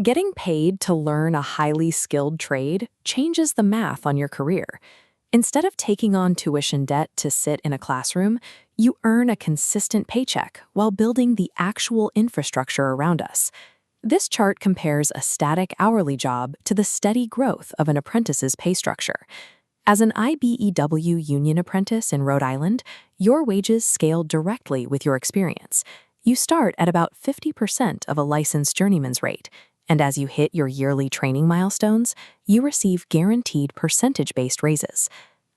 Getting paid to learn a highly skilled trade changes the math on your career. Instead of taking on tuition debt to sit in a classroom, you earn a consistent paycheck while building the actual infrastructure around us. This chart compares a static hourly job to the steady growth of an apprentice's pay structure. As an IBEW union apprentice in Rhode Island, your wages scale directly with your experience. You start at about 50% of a licensed journeyman's rate, and as you hit your yearly training milestones, you receive guaranteed percentage-based raises.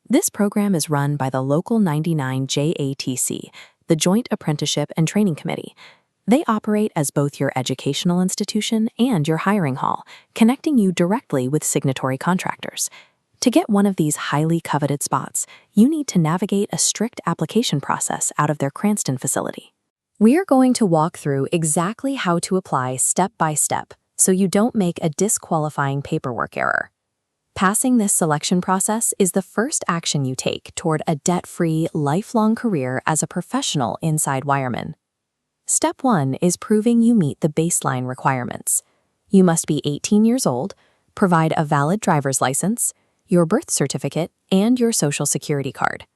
This program is run by the Local 99 JATC, the Joint Apprenticeship and Training Committee. They operate as both your educational institution and your hiring hall, connecting you directly with signatory contractors. To get one of these highly coveted spots, you need to navigate a strict application process out of their Cranston facility. We are going to walk through exactly how to apply step by step so you don't make a disqualifying paperwork error. Passing this selection process is the first action you take toward a debt-free, lifelong career as a professional inside wireman. Step 1 is proving you meet the baseline requirements. You must be 18 years old, provide a valid driver's license, your birth certificate, and your social security card.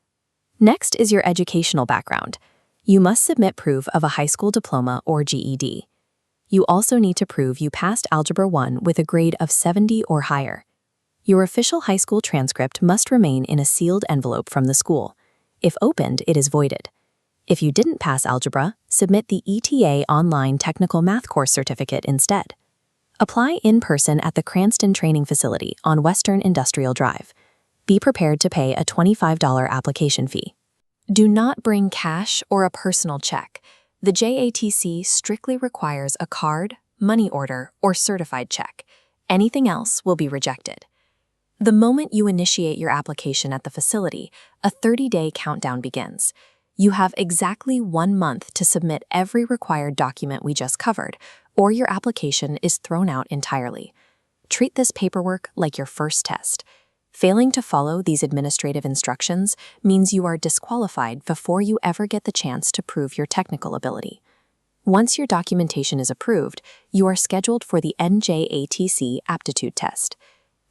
Next is your educational background. You must submit proof of a high school diploma or GED. You also need to prove you passed Algebra 1 with a grade of 70 or higher. Your official high school transcript must remain in a sealed envelope from the school. If opened, it is voided. If you didn't pass Algebra, submit the ETA Online Technical Math Course Certificate instead. Apply in person at the Cranston Training Facility on Western Industrial Drive. Be prepared to pay a $25 application fee. Do not bring cash or a personal check. The JATC strictly requires a card, money order, or certified check. Anything else will be rejected. The moment you initiate your application at the facility, a 30-day countdown begins. You have exactly 1 month to submit every required document we just covered, or your application is thrown out entirely. Treat this paperwork like your first test. Failing to follow these administrative instructions means you are disqualified before you ever get the chance to prove your technical ability. Once your documentation is approved, you are scheduled for the NJATC Aptitude test.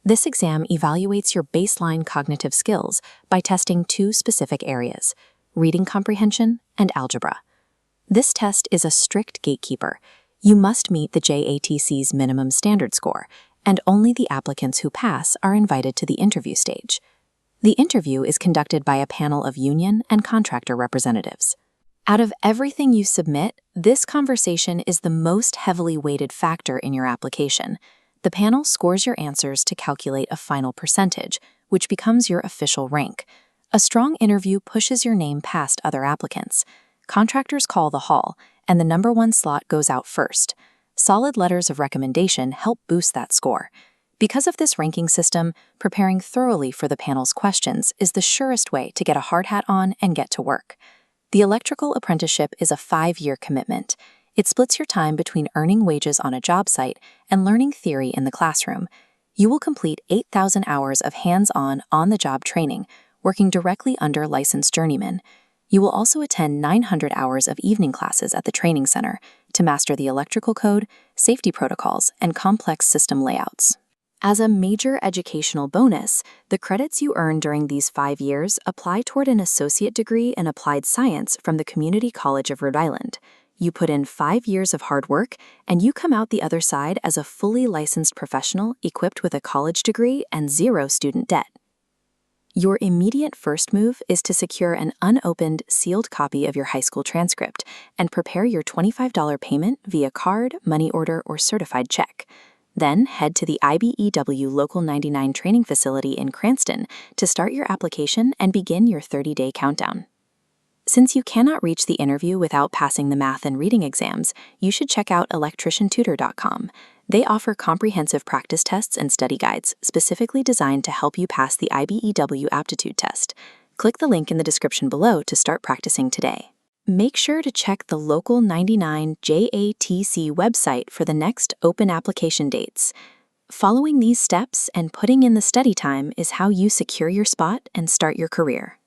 This exam evaluates your baseline cognitive skills by testing 2 specific areas: reading comprehension and algebra. This test is a strict gatekeeper. You must meet the JATC's minimum standard score, and only the applicants who pass are invited to the interview stage. The interview is conducted by a panel of union and contractor representatives. Out of everything you submit, this conversation is the most heavily weighted factor in your application. The panel scores your answers to calculate a final percentage, which becomes your official rank. A strong interview pushes your name past other applicants. Contractors call the hall, and the number 1 slot goes out first. Solid letters of recommendation help boost that score. Because of this ranking system, preparing thoroughly for the panel's questions is the surest way to get a hard hat on and get to work. The electrical apprenticeship is a 5-year commitment. It splits your time between earning wages on a job site and learning theory in the classroom. You will complete 8,000 hours of hands-on, on-the-job training, working directly under licensed journeymen. You will also attend 900 hours of evening classes at the training center to master the electrical code, safety protocols, and complex system layouts. As a major educational bonus, the credits you earn during these 5 years apply toward an associate degree in applied science from the Community College of Rhode Island. You put in 5 years of hard work, and you come out the other side as a fully licensed professional equipped with a college degree and 0 student debt. Your immediate first move is to secure an unopened, sealed copy of your high school transcript and prepare your $25 payment via card, money order, or certified check. Then head to the IBEW Local 99 training facility in Cranston to start your application and begin your 30-day countdown. Since you cannot reach the interview without passing the math and reading exams, you should check out electriciantutor.com. They offer comprehensive practice tests and study guides specifically designed to help you pass the IBEW Aptitude test. Click the link in the description below to start practicing today. Make sure to check the Local 99 JATC website for the next open application dates. Following these steps and putting in the study time is how you secure your spot and start your career.